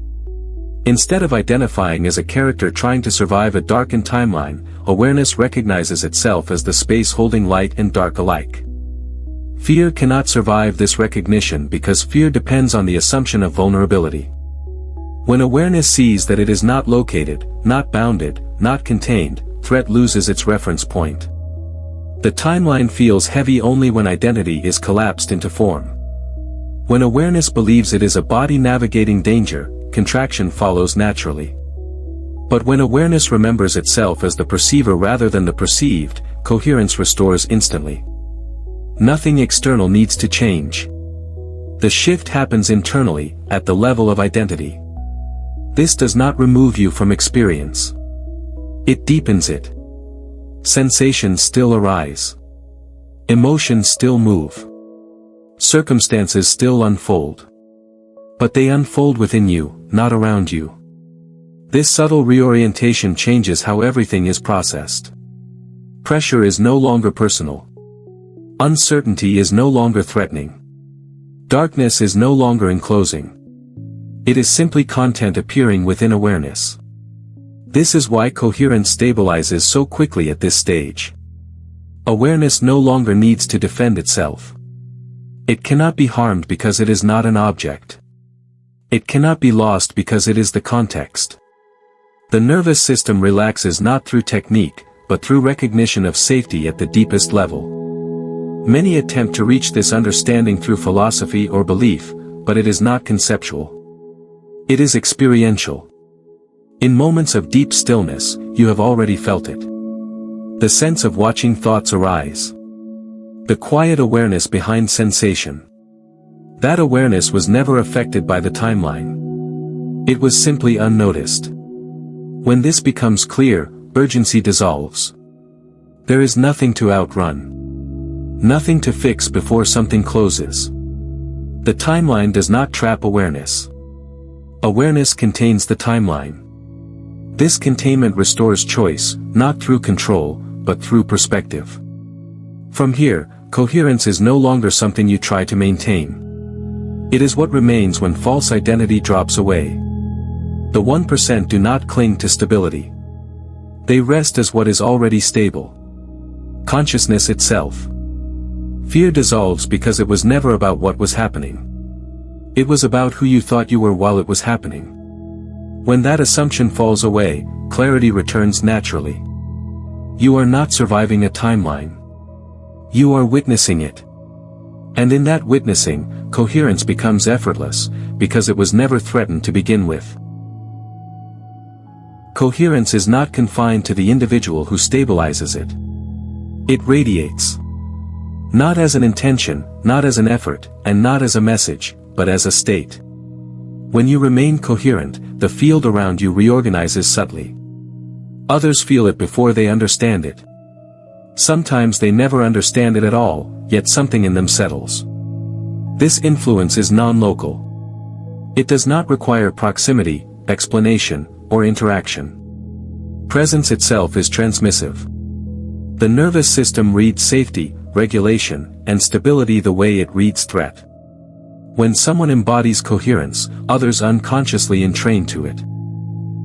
Instead of identifying as a character trying to survive a darkened timeline, awareness recognizes itself as the space holding light and dark alike. Fear cannot survive this recognition because fear depends on the assumption of vulnerability. When awareness sees that it is not located, not bounded, not contained, threat loses its reference point. The timeline feels heavy only when identity is collapsed into form. When awareness believes it is a body navigating danger, contraction follows naturally. But when awareness remembers itself as the perceiver rather than the perceived, coherence restores instantly. Nothing external needs to change. The shift happens internally, at the level of identity. This does not remove you from experience. It deepens it. Sensations still arise. Emotions still move. Circumstances still unfold. But they unfold within you, not around you. This subtle reorientation changes how everything is processed. Pressure is no longer personal. Uncertainty is no longer threatening. Darkness is no longer enclosing. It is simply content appearing within awareness. This is why coherence stabilizes so quickly at this stage. Awareness no longer needs to defend itself. It cannot be harmed because it is not an object. It cannot be lost because it is the context. The nervous system relaxes not through technique, but through recognition of safety at the deepest level. Many attempt to reach this understanding through philosophy or belief, but it is not conceptual. It is experiential. In moments of deep stillness, you have already felt it. The sense of watching thoughts arise. The quiet awareness behind sensation. That awareness was never affected by the timeline. It was simply unnoticed. When this becomes clear, urgency dissolves. There is nothing to outrun. Nothing to fix before something closes. The timeline does not trap awareness. Awareness contains the timeline. This containment restores choice, not through control, but through perspective. From here, coherence is no longer something you try to maintain. It is what remains when false identity drops away. The 1% do not cling to stability. They rest as what is already stable. Consciousness itself. Fear dissolves because it was never about what was happening. It was about who you thought you were while it was happening. When that assumption falls away, clarity returns naturally. You are not surviving a timeline. You are witnessing it. And in that witnessing, coherence becomes effortless, because it was never threatened to begin with. Coherence is not confined to the individual who stabilizes it. It radiates. Not as an intention, not as an effort, and not as a message, but as a state. When you remain coherent, the field around you reorganizes subtly. Others feel it before they understand it. Sometimes they never understand it at all, yet something in them settles. This influence is non-local. It does not require proximity, explanation, or interaction. Presence itself is transmissive. The nervous system reads safety, regulation, and stability the way it reads threat. When someone embodies coherence, others unconsciously entrain to it.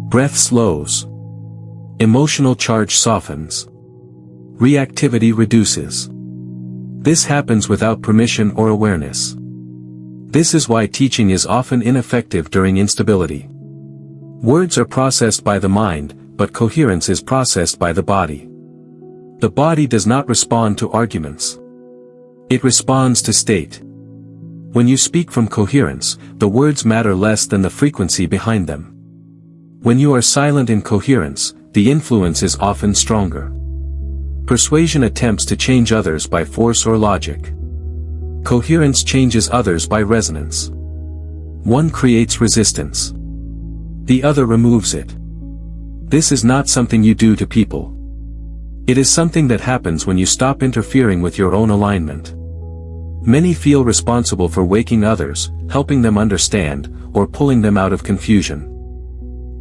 Breath slows. Emotional charge softens. Reactivity reduces. This happens without permission or awareness. This is why teaching is often ineffective during instability. Words are processed by the mind, but coherence is processed by the body. The body does not respond to arguments. It responds to state. When you speak from coherence, the words matter less than the frequency behind them. When you are silent in coherence, the influence is often stronger. Persuasion attempts to change others by force or logic. Coherence changes others by resonance. One creates resistance. The other removes it. This is not something you do to people. It is something that happens when you stop interfering with your own alignment. Many feel responsible for waking others, helping them understand, or pulling them out of confusion.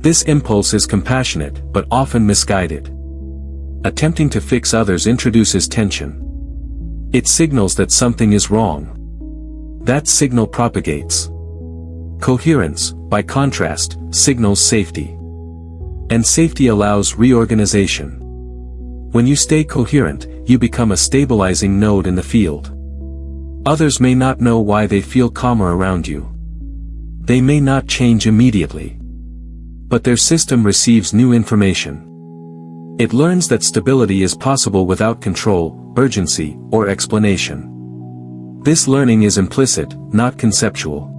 This impulse is compassionate, but often misguided. Attempting to fix others introduces tension. It signals that something is wrong. That signal propagates. Coherence, by contrast, signals safety. And safety allows reorganization. When you stay coherent, you become a stabilizing node in the field. Others may not know why they feel calmer around you. They may not change immediately. But their system receives new information. It learns that stability is possible without control, urgency, or explanation. This learning is implicit, not conceptual.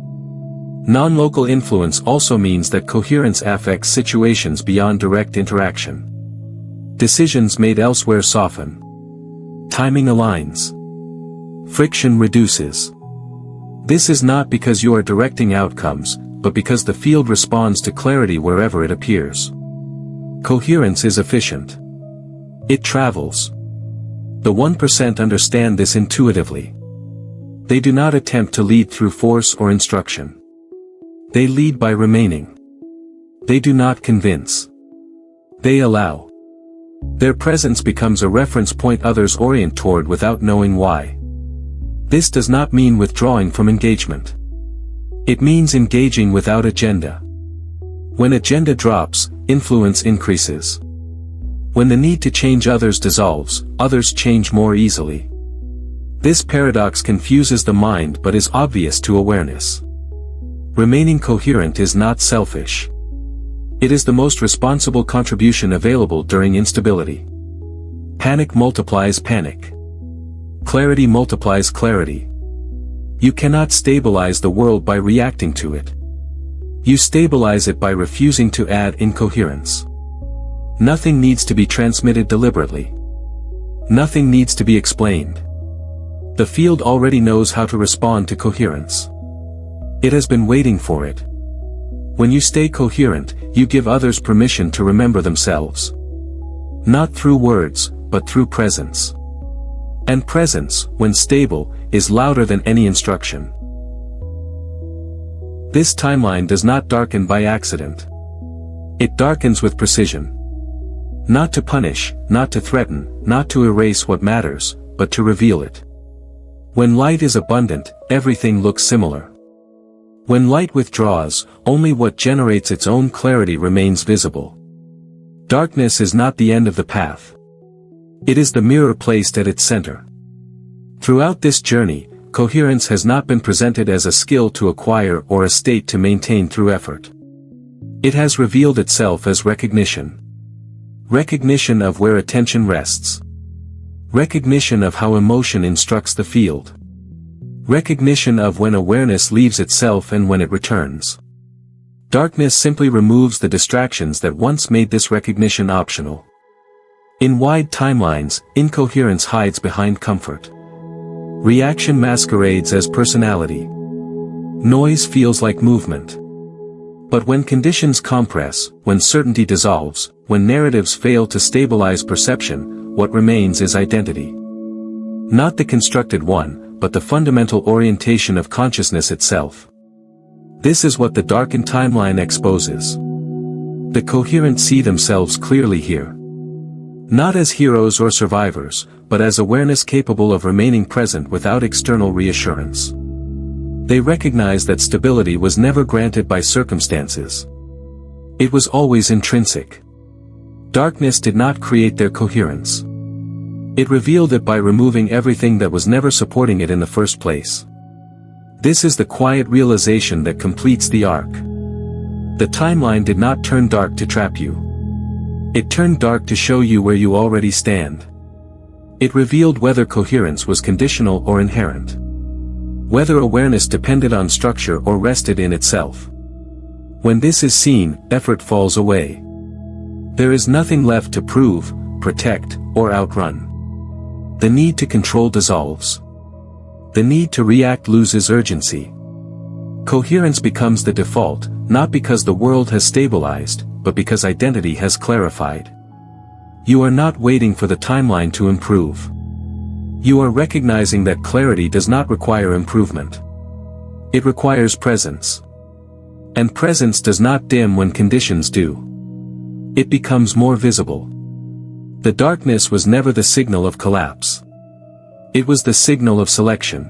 Non-local influence also means that coherence affects situations beyond direct interaction. Decisions made elsewhere soften. Timing aligns. Friction reduces. This is not because you are directing outcomes, but because the field responds to clarity wherever it appears. Coherence is efficient. It travels. The 1% understand this intuitively. They do not attempt to lead through force or instruction. They lead by remaining. They do not convince. They allow. Their presence becomes a reference point others orient toward without knowing why. This does not mean withdrawing from engagement. It means engaging without agenda. When agenda drops, influence increases. When the need to change others dissolves, others change more easily. This paradox confuses the mind but is obvious to awareness. Remaining coherent is not selfish. It is the most responsible contribution available during instability. Panic multiplies panic. Clarity multiplies clarity. You cannot stabilize the world by reacting to it. You stabilize it by refusing to add incoherence. Nothing needs to be transmitted deliberately. Nothing needs to be explained. The field already knows how to respond to coherence. It has been waiting for it. When you stay coherent, you give others permission to remember themselves. Not through words, but through presence. And presence, when stable, is louder than any instruction. This timeline does not darken by accident. It darkens with precision. Not to punish, not to threaten, not to erase what matters, but to reveal it. When light is abundant, everything looks similar. When light withdraws, only what generates its own clarity remains visible. Darkness is not the end of the path. It is the mirror placed at its center. Throughout this journey, coherence has not been presented as a skill to acquire or a state to maintain through effort. It has revealed itself as recognition. Recognition of where attention rests. Recognition of how emotion instructs the field. Recognition of when awareness leaves itself and when it returns. Darkness simply removes the distractions that once made this recognition optional. In wide timelines, incoherence hides behind comfort. Reaction masquerades as personality. Noise feels like movement. But when conditions compress, when certainty dissolves, when narratives fail to stabilize perception, what remains is identity. Not the constructed one, but the fundamental orientation of consciousness itself. This is what the darkened timeline exposes. The coherent see themselves clearly here. Not as heroes or survivors, but as awareness capable of remaining present without external reassurance. They recognize that stability was never granted by circumstances. It was always intrinsic. Darkness did not create their coherence. It revealed it by removing everything that was never supporting it in the first place. This is the quiet realization that completes the arc. The timeline did not turn dark to trap you. It turned dark to show you where you already stand. It revealed whether coherence was conditional or inherent. Whether awareness depended on structure or rested in itself. When this is seen, effort falls away. There is nothing left to prove, protect, or outrun. The need to control dissolves. The need to react loses urgency. Coherence becomes the default, not because the world has stabilized, but because identity has clarified. You are not waiting for the timeline to improve. You are recognizing that clarity does not require improvement. It requires presence. And presence does not dim when conditions do. It becomes more visible. The darkness was never the signal of collapse. It was the signal of selection.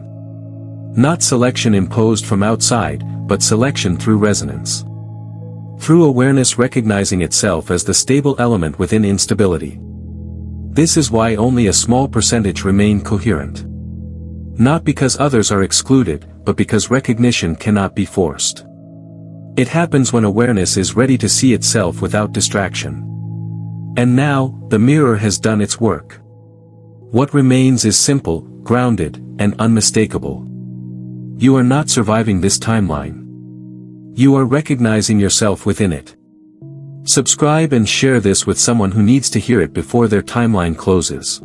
Not selection imposed from outside, but selection through resonance. Through awareness recognizing itself as the stable element within instability. This is why only a small percentage remain coherent. Not because others are excluded, but because recognition cannot be forced. It happens when awareness is ready to see itself without distraction. And now, the mirror has done its work. What remains is simple, grounded, and unmistakable. You are not surviving this timeline. You are recognizing yourself within it. Subscribe and share this with someone who needs to hear it before their timeline closes.